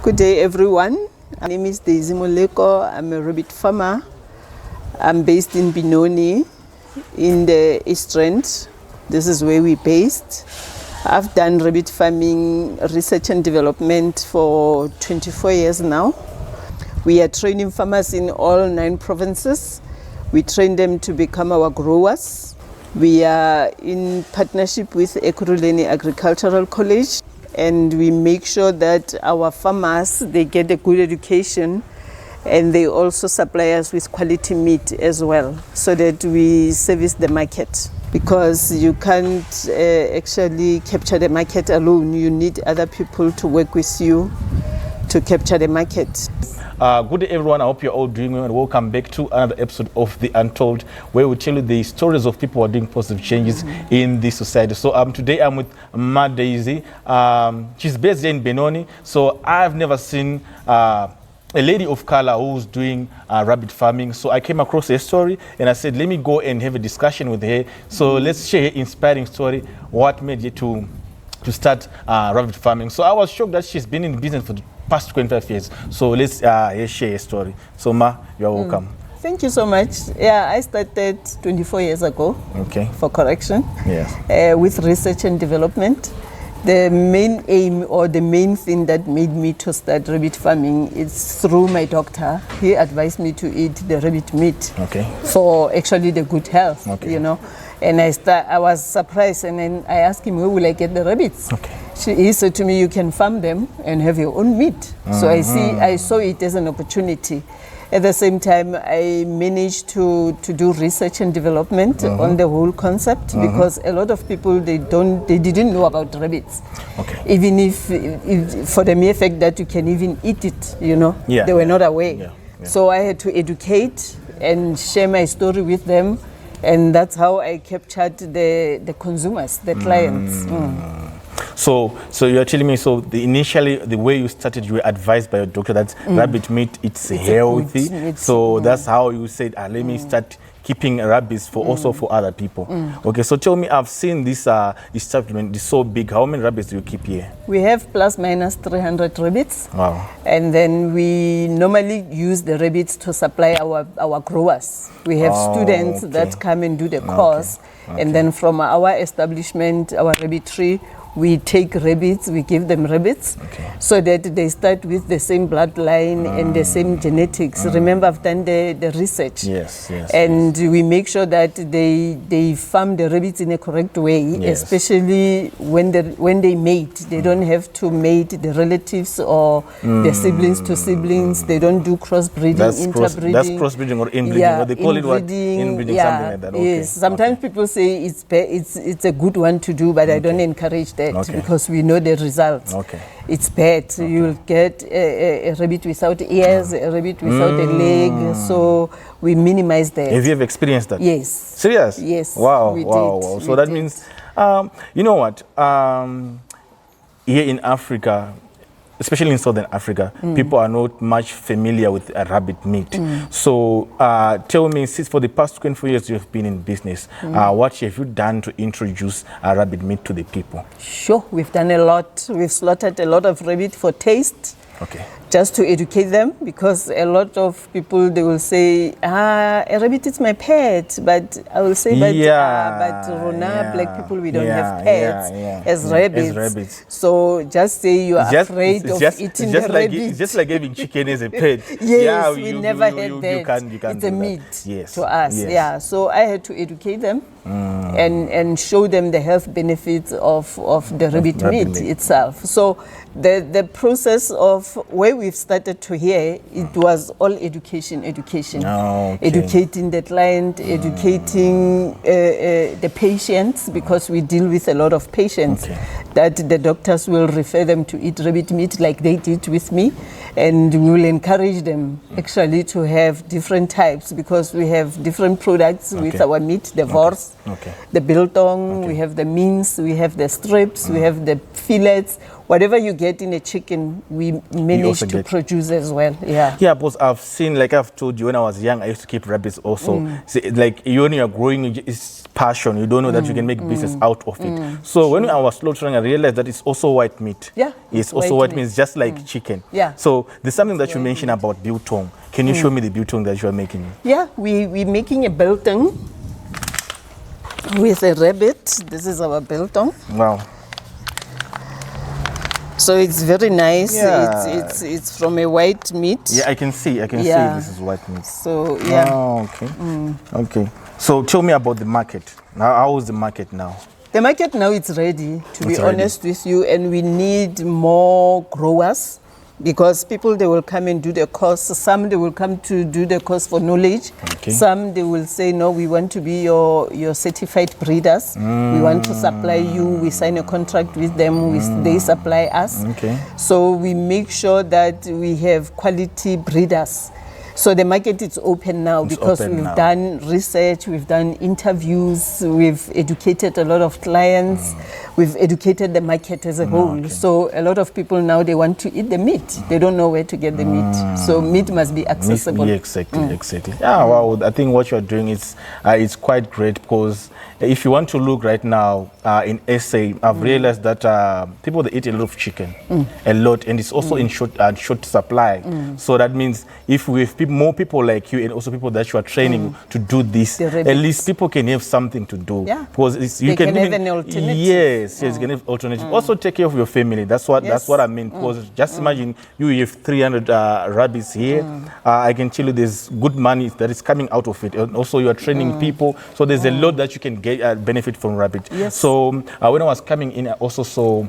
Good day, everyone. My name is Daisy Moleko. I'm a rabbit farmer. I'm based in Benoni in the East Rand. This is where we're based. I've done rabbit farming research and development for 24 years now. We are training farmers in all 9 provinces. We train them to become our growers. We are in partnership with Ekurhuleni Agricultural College, and we make sure that our farmers, they get a good education, and they also supply us with quality meat as well, so that we service the market. Because you can't actually capture the market alone. You need other people to work with you to capture the market. Good day, everyone. I hope you're all doing well, and welcome back to another episode of The Untold, where we tell you the stories of people who are doing positive changes in this society. So today I'm with Mma Daisy. She's based here in Benoni. So I've never seen a lady of color who's doing rabbit farming. So I came across her story and I said, let me go and have a discussion with her. So let's share her inspiring story, what made you to start rabbit farming. So I was shocked that she's been in business for the past 25 years. So let's share a story. So Ma, you're welcome. Thank you so much. Yeah, I started 24 years ago. Okay. For correction. Yes. With research and development. The main aim or the main thing that made me to start rabbit farming is through my doctor. He advised me to eat the rabbit meat. Okay. For actually the good health. Okay. You know. And I was surprised, and then I asked him, where will I get the rabbits? Okay. He said to me, you can farm them and have your own meat. So I saw it as an opportunity. At the same time, I managed to do research and development on the whole concept, because a lot of people, they didn't know about rabbits. Okay. Even if for the mere fact that you can even eat it, you know, they were not aware. Yeah. Yeah. So I had to educate and share my story with them. And that's how I captured the consumers, the clients. So you're telling me, initially the way you started, you were advised by your doctor that rabbit meat, it's healthy. So that's how you said, let me start keeping rabbits also for other people. Okay, so tell me, I've seen this establishment, it's so big. How many rabbits do you keep here? We have plus minus 300 rabbits. Wow. And then we normally use the rabbits to supply our growers. We have students that come and do the course. Okay. And then from our establishment, our rabbitry, we take rabbits, we give them rabbits, so that they start with the same bloodline and the same genetics. Remember, I've done the research. Yes. And we make sure that they farm the rabbits in a correct way, especially when they mate. They don't have to mate the relatives or the siblings to siblings. They don't do crossbreeding, interbreeding. That's crossbreeding or inbreeding. Yeah, they call inbreeding, it inbreeding, something like that. Okay. Yes. Sometimes people say it's a good one to do, but I don't encourage that. Because we know the results. Okay. It's bad. You'll get a rabbit without ears, a rabbit without a leg. So we minimize that. Have you ever experienced that? Yes. Serious? Yes. Wow. So that means, you know what? Here in Africa, especially in Southern Africa, people are not much familiar with rabbit meat. So tell me, since for the past 24 years you've been in business, what have you done to introduce rabbit meat to the people? Sure, we've done a lot. We've slaughtered a lot of rabbit for taste. Okay. Just to educate them, because a lot of people, they will say, a rabbit is my pet, but I will say, but Rona, black people, we don't have pets as rabbits. So just say you are afraid of eating the rabbit. It's just like having chicken as a pet. Yes, we never had that. It's a meat to us. Yes. Yeah, so I had to educate them and show them the health benefits of the rabbit meat itself. So the process of where we've started to here, it was all education. Educating the client, educating the patients, because we deal with a lot of patients that the doctors will refer them to eat rabbit meat like they did with me, and we will encourage them actually to have different types, because we have different products with our meat, the wors, the biltong, we have the mince, we have the strips, we have the fillets. Whatever you get in a chicken, we manage to produce as well. Yeah, because I've seen, like I've told you, when I was young, I used to keep rabbits also. So, like when you're growing, it's passion. You don't know that you can make business out of it. So when I was slaughtering, I realized that it's also white meat. Yeah, it's also white meat. It's just like chicken. Yeah. So there's something that you mentioned about biltong. Can you show me the biltong that you are making? Yeah, we're making a biltong with a rabbit. This is our biltong. Wow. So it's very nice. Yeah. It's from a white meat. Yeah, I can see this is white meat. So yeah. Oh, okay. Okay. So tell me about the market. Now, how is the market now? The market now is ready, to be honest with you, and we need more growers, because people, they will come and do the course. Some, they will come to do the course for knowledge. Okay. Some, they will say, no, we want to be your certified breeders. We want to supply you. We sign a contract with them. They supply us. Okay. So we make sure that we have quality breeders. So the market is open now because we've done research, we've done interviews, we've educated a lot of clients, we've educated the market as a whole. Okay. So a lot of people now, they want to eat the meat. They don't know where to get the meat. So meat must be accessible. Yeah, exactly. Yeah, wow. I think what you're doing is it's quite great, because if you want to look right now in SA, I've realized that people, they eat a lot of chicken, a lot, and it's also in short supply. So that means if we have more people like you, and also people that you are training to do this, at least people can have something to do. Yeah. Because you can have an alternative. Yes, you can have alternative. Also take care of your family. That's what I mean. Because just imagine you have 300 rabbits here. I can tell you there's good money that is coming out of it, and also you are training people. So there's a lot that you can get benefit from rabbit. Yes. So when I was coming in, I also saw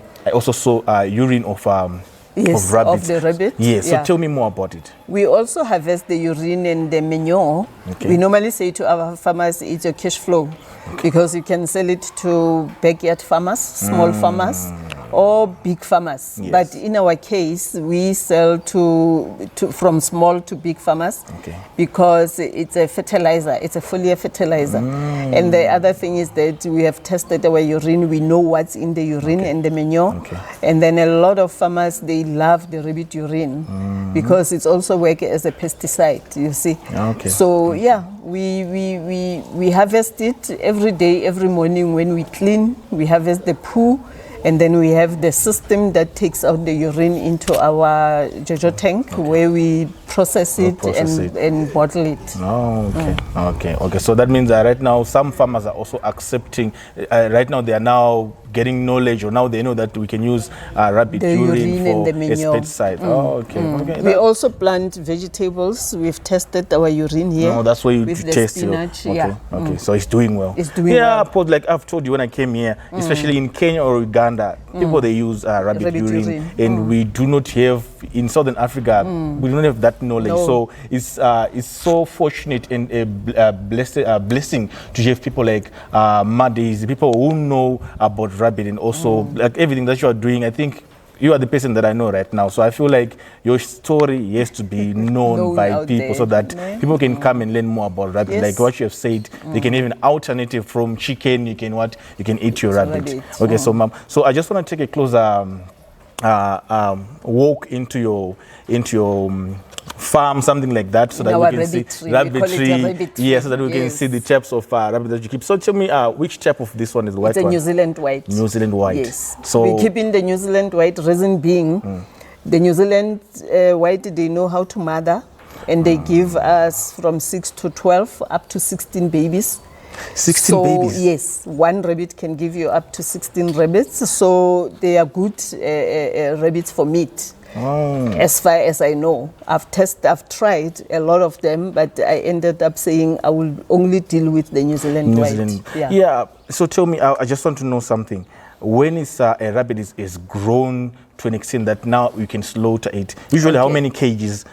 urine of rabbit. Of the rabbit. Yes. So tell me more about it. We also harvest the urine and the manure. Okay. We normally say to our farmers, it's a cash flow, because you can sell it to backyard farmers, small farmers, or big farmers. Yes. But in our case, we sell from small to big farmers, because it's a fertilizer. It's a foliar fertilizer. And the other thing is that we have tested our urine. We know what's in the urine and the manure. And then a lot of farmers, they love the rabbit urine because it's also work as a pesticide, you see. So yeah, we harvest it every day, every morning when we clean. We harvest the poo, and then we have the system that takes out the urine into our Jojo tank, where we process it and bottle it. Okay. So that means that right now some farmers are also accepting. Right now they are now getting knowledge, or now they know that we can use rabbit urine for pesticide. We also plant vegetables. We've tested our urine here. No, that's where you with test the spinach. Okay. So it's doing well. It's doing well. Because like I've told you when I came here, especially in Kenya or Uganda, people, they use rabbit urine, and we do not have in Southern Africa. We don't have that knowledge. So it's so fortunate and a blessing to have people like Mma Daisy, people who know about rabbit, and also like everything that you are doing. I think you are the person that I know right now. So I feel like your story has to be known by people so that people can come and learn more about rabbit. Like what you have said, they can have an alternative from chicken. You can eat your rabbit. Okay, so Mom, so I just want to take a closer walk into your farm, something like that, so that we can see rabbitry. Yes, so that we can see the types of rabbit that you keep. So tell me, which type of this one is the white one? It's a New Zealand white. New Zealand white. Yes. So we keep in the New Zealand white, reason being, the New Zealand white, they know how to mother, and they give us from 6 to 12 up to 16 babies. 16 babies? Yes, one rabbit can give you up to 16 rabbits. So they are good rabbits for meat. As far as I know, I've tried a lot of them, but I ended up saying I will only deal with the New Zealand white. Yeah. So tell me, I just want to know something. When is a rabbit is grown to an extent that now you can slaughter it? Usually, how many kgs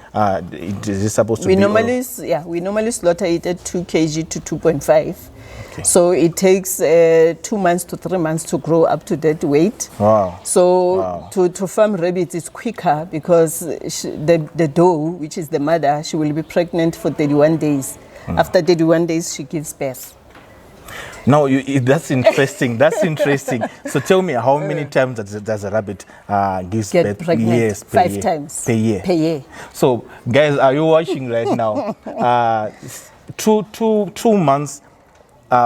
is it supposed to be? We normally slaughter it at 2 kg to 2.5. So it takes 2 months to 3 months to grow up to that weight. So to farm rabbits is quicker, because the doe, which is the mother, she will be pregnant for 31 days. After 31 days, she gives birth. No, that's interesting. That's interesting. So tell me, how many times does a rabbit gives birth? Pregnant? Yes, 5 times. Per year. Per year. So, guys, are you watching right now? 2 months.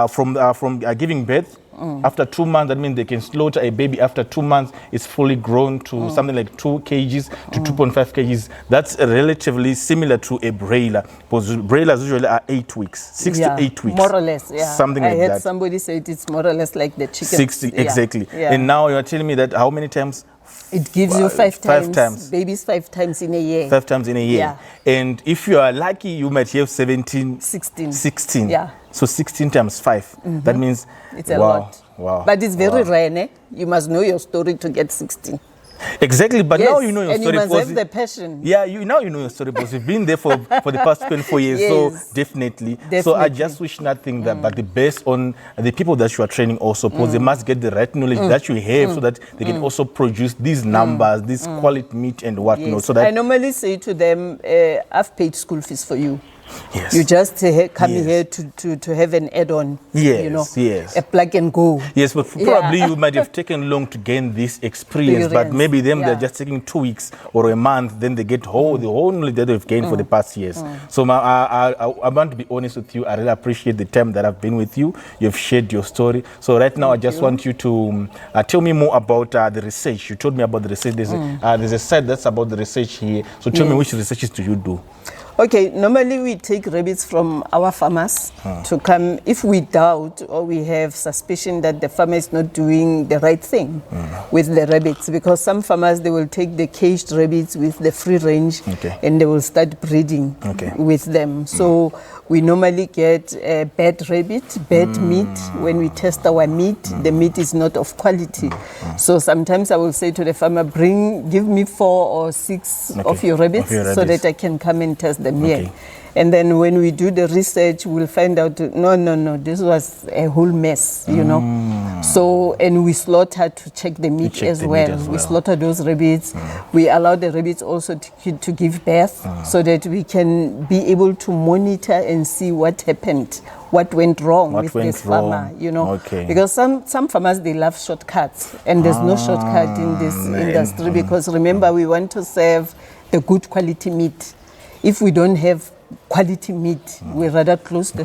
from giving birth. After 2 months, that means they can slaughter a baby after 2 months. It's fully grown to something like 2 kgs to 2.5 kgs. That's relatively similar to a broiler, because broilers usually are 8 weeks, 6 to 8 weeks. More or less, yeah. Something like that. I heard somebody say it's more or less like the chicken. 60, exactly. Yeah. And now you're telling me that how many times? It gives you 5 times. 5 times. Babies 5 times in a year. 5 times in a year. Yeah. And if you are lucky, you might have 16. 16. Yeah. So 16 times 5. That means it's a lot. Wow. But it's very rare, eh? You must know your story to get 16. Exactly, but Yes, now you know your and story. you must because have the passion. Yeah, now you know your story because you've been there for the past 24 years. Yes. So definitely. So I just wish nothing but the best on the people that you are training also, because they must get the right knowledge that you have so that they can also produce these numbers, this quality meat and whatnot. Yes. So that I normally say to them, I've paid school fees for you. Yes. You just come here to have an add-on, Yes, you know, yes. a plug and go. Yes, but probably you might have taken long to gain this experience, but maybe they're just taking 2 weeks or a month, then they get the whole knowledge that they've gained for the past years. So I want to be honest with you. I really appreciate the time that I've been with you. You've shared your story. So right now, I just want you to tell me more about the research. You told me about the research. There's a site that's about the research here. So tell me, which researches do you do? Okay, normally we take rabbits from our farmers to come if we doubt or we have suspicion that the farmer is not doing the right thing with the rabbits, because some farmers, they will take the caged rabbits with the free range and they will start breeding with them. So we normally get bad rabbit, bad meat. When we test our meat, the meat is not of quality. So sometimes I will say to the farmer, give me 4 or 6 of your rabbits so that I can come and test them here. And then when we do the research, we'll find out, no, this was a whole mess, you know. So, and we slaughter to check the meat as well. We slaughter those rabbits. We allow the rabbits also to give birth so that we can be able to monitor and see what happened, what went wrong with this farmer, you know. Because some farmers, they love shortcuts, and there's no shortcut in this industry, because remember, we want to serve the good quality meat. If we don't have quality meat, we rather close the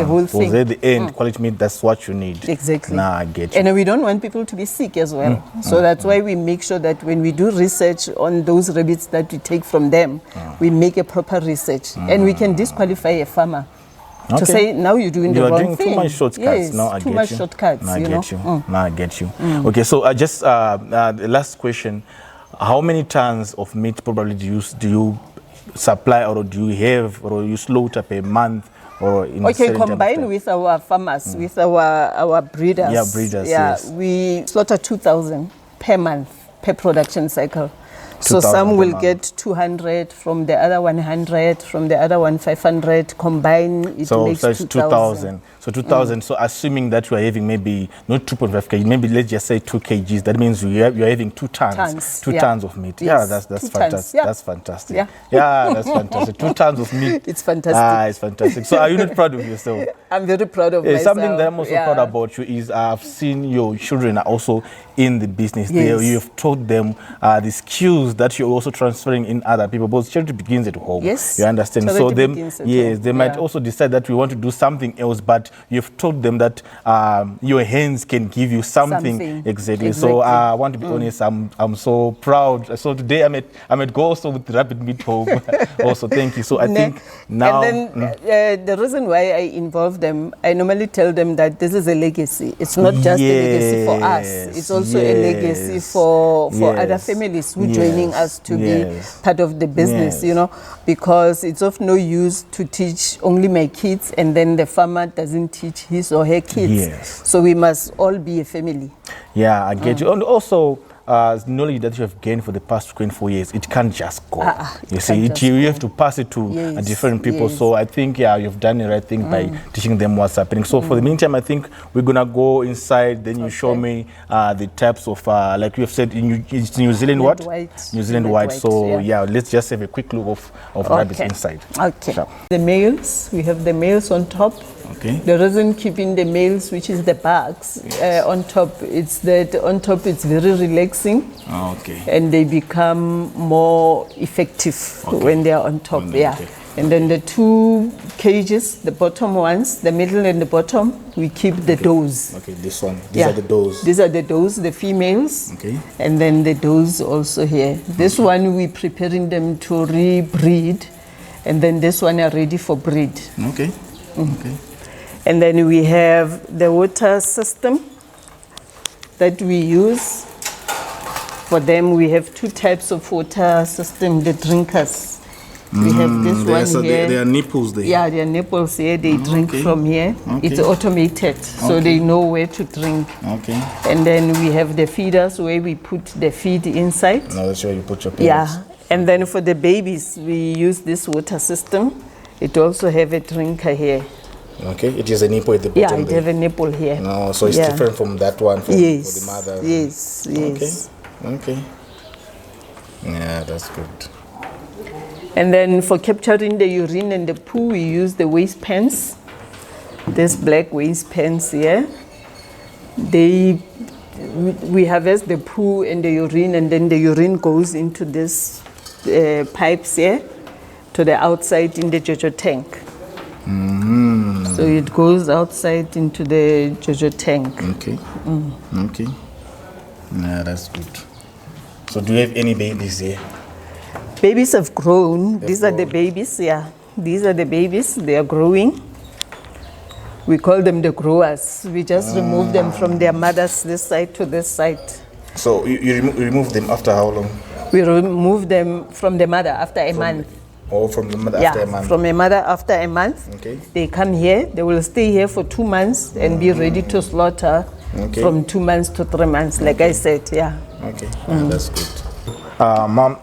whole thing. So at the end, quality meat, that's what you need. Exactly. Nah, I get you. And we don't want people to be sick as well. So that's why we make sure that when we do research on those rabbits that we take from them, we make a proper research. And we can disqualify a farmer. To say, now you're doing the wrong thing. You are doing too much shortcuts. Yes, No, I too get much you. shortcuts. No, I get you. No, I get you. Okay, so I just, the last question. How many tons of meat probably do you supply, or do you have, or you slaughter per month, or in combined with our farmers, with our breeders. Yeah, breeders. Yes. We slaughter 2,000 per month per production cycle. So some will get 200, from the other 100, from the other one 500. Combine, it makes 2,000. So 2,000. So assuming that you are having maybe not 2.5 kg, maybe let's just say 2 kgs. That means you are having 2 tons. 2 tons of meat. Yes. Yeah, that's fantastic. Yeah. That's fantastic. Yeah. That's fantastic. 2 tons of meat. It's fantastic. It's fantastic. So are you not proud of yourself? I'm very proud of myself. Something that I'm also proud about you is I've seen your children are also in the business. Yes. You've taught them the skills that you're also transferring in other people. Because charity begins at home. Yes. You understand? Charity So they might also decide that we want to do something else, but you've taught them that your hands can give you something. Exactly. So I want to be honest. I'm so proud. So today I'm at go also with Rapid Meat Hope. Also, thank you. So I think now. And then the reason why I involve them, I normally tell them that this is a legacy. It's not just a legacy for us. It's also a legacy for other families who are joining us to be part of the business, you know, because it's of no use to teach only my kids and then the farmer doesn't teach his or her kids. So we must all be a family. Yeah, I get you. And also, knowledge that you have gained for the past 24 years, it can't just go. You see, you have to pass it to different people. So I think, you've done the right thing by teaching them what's happening. So for the meantime, I think we're going to go inside. Then you show me the types of, like you have said, it's New Zealand what? New Zealand white. So let's just have a quick look of rabbits inside. Okay. Sure. The males, we have the males on top. Okay. The reason keeping the males, which is the bugs, on top, it's that on top it's very relaxed. relaxing. Okay. And they become more effective when they are on top. Okay. And then the 2 cages, the bottom ones, the middle and the bottom, we keep the does. Okay, this one. These are the does. These are the does, the females. Okay. And then the does also here. This one we're preparing them to rebreed. And then this one are ready for breed. Okay. Okay. And then we have the water system that we use. For them, we have 2 types of water system, the drinkers. We have this one here. There are nipples there. Yeah, there are nipples here. They drink from here. Okay. It's automated, so they know where to drink. Okay. And then we have the feeders where we put the feed inside. Now that's where you put your pellets. Yeah. And then for the babies, we use this water system. It also have a drinker here. Okay, it is a nipple at the bottom. Yeah, it have a nipple here. No, so it's different from that one for the mother. Yes, yes. Okay. Yeah, that's good. And then for capturing the urine and the poo, we use the waste pans. This black waste pans here. We harvest the poo and the urine, and then the urine goes into this pipes here to the outside in the Jojo tank. So it goes outside into the Jojo tank. Okay. Okay. Yeah, that's good. So do you have any babies here? Babies have grown. These are the babies, yeah. These are the babies. They are growing. We call them the growers. We just remove them from their mothers this side to this side. So you remove them after how long? We remove them from the mother after a month. Or from the mother after a month? From a mother after a month. Okay. They come here. They will stay here for 2 months and be ready to slaughter from 2 months to 3 months, like I said, yeah. Okay, that's good. Mom,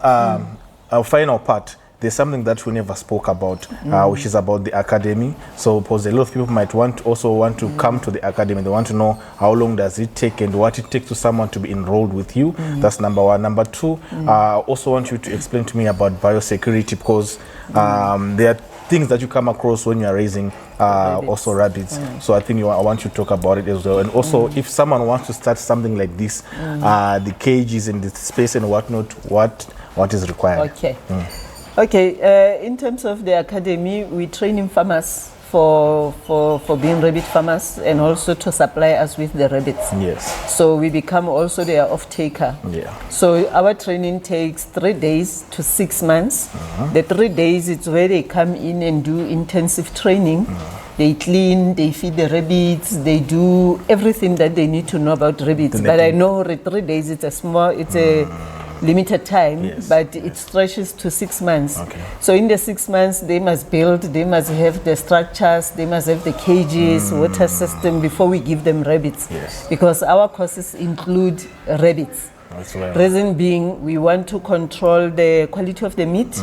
our final part, there's something that we never spoke about, which is about the academy. So because a lot of people might want to come to the academy. They want to know how long does it take and what it takes to someone to be enrolled with you. That's number 1. Number 2, I also want you to explain to me about biosecurity, because there are things that you come across when you are raising also rabbits. So I think I want you to talk about it as well. And also, if someone wants to start something like this, the cages and the space and whatnot, what is required? Okay. Okay, in terms of the academy, we train in farmers for being rabbit farmers and also to supply us with the rabbits. Yes. So we become also their off-taker. Yeah. So our training takes 3 days to 6 months. The 3 days, it's where they come in and do intensive training. They clean, they feed the rabbits, they do everything that they need to know about rabbits. But I know 3 days, it's a limited time, but it stretches to 6 months. Okay. So in the 6 months, they must build, they must have the structures, they must have the cages, water system before we give them rabbits. Yes. Because our courses include rabbits. That's right. Reason being, we want to control the quality of the meat.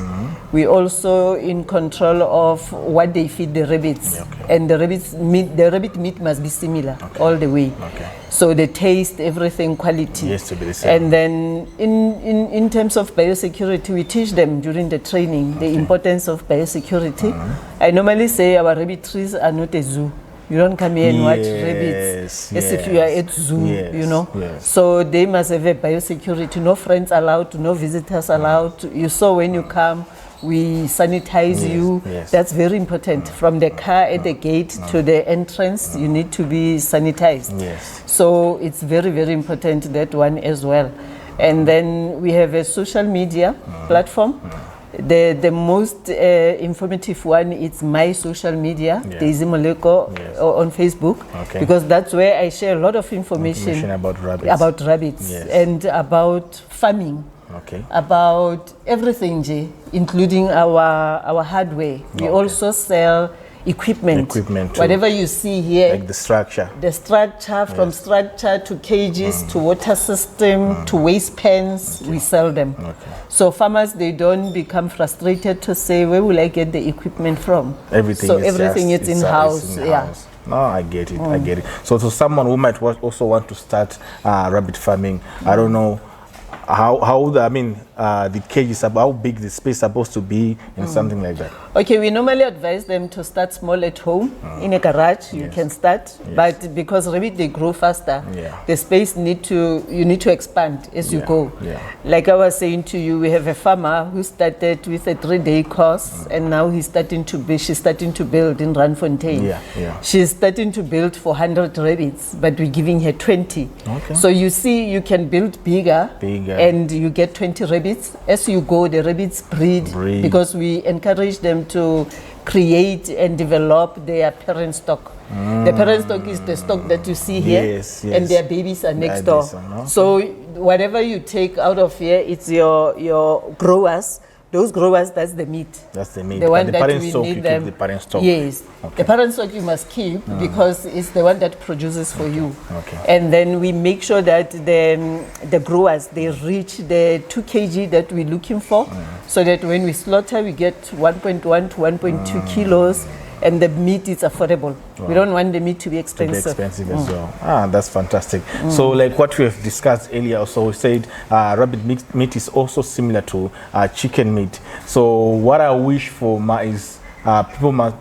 We also in control of what they feed the rabbits, and the rabbit meat must be similar all the way. Okay. So the taste, everything, quality. Yes, to be the same. And then in terms of biosecurity, we teach them during the training the importance of biosecurity. I normally say our rabbit trees are not a zoo. You don't come here and watch rabbits as if you are at zoo, you know. So they must have a biosecurity. No friends allowed, no visitors allowed. You saw when you come, we sanitize you. That's very important. From the car at the gate to the entrance, you need to be sanitized. So it's very, very important, that one as well. And then we have a social media platform. The most informative one is my social media, Daisy Moleko, on Facebook, because that's where I share a lot of information about rabbits, and about farming, about everything, including our hardware. We also sell equipment too. Whatever you see here, like the structure from structure to cages to water system to waste pans, we sell them. So farmers, they don't become frustrated to say, where will I get the equipment from? Everything is in-house. No, I get it. I get it. So to someone who might also want to start rabbit farming, I don't know how the cage is about, how big the space is supposed to be, and something like that? Okay, we normally advise them to start small at home. In a garage, you can start, but because rabbit, they grow faster, the space you need to expand as you go. Like I was saying to you, we have a farmer who started with a 3-day course, and now she's starting to build in Randfontein. She's starting to build for 100 rabbits, but we're giving her 20. So you see, you can build bigger. And you get 20 rabbits. As you go, the rabbits breed. Because we encourage them to create and develop their parent stock. The parent stock is the stock that you see here, and their babies are next door. So whatever you take out of here, it's your growers. Those growers, that's the meat. That's the meat. The one the that parent we stock, need you them. keep the parent stock. Yes. The parent stock you must keep because it's the one that produces for you. And then we make sure that the growers, they reach the 2 kg that we're looking for, so that when we slaughter, we get 1.1 to 1.2 kilos. And the meat is affordable. We don't want the meat to be expensive. As well. That's fantastic. So like what we have discussed earlier, also we said rabbit meat is also similar to chicken meat. So what I wish for is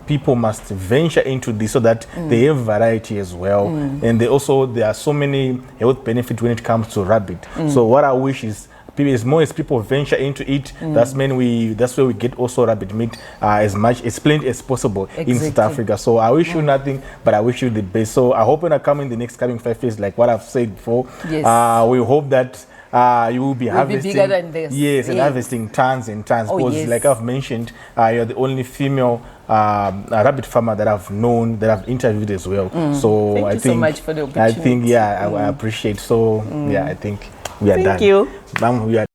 people must venture into this so that they have variety as well. And there are so many health benefits when it comes to rabbit. So what I wish is, as more as people venture into it, that's where we get also rabbit meat as plenty as possible in South Africa. So I wish you nothing, but I wish you the best. So I hope when I come in the next coming 5 years, like what I've said before, we hope that you will be harvesting. Be bigger than this. And harvesting tons and tons. Because like I've mentioned, you're the only female rabbit farmer that I've known, that I've interviewed as well. So Thank you so much for the opportunity. I think I appreciate. So I think we are done. Thank you. Ma'am, we are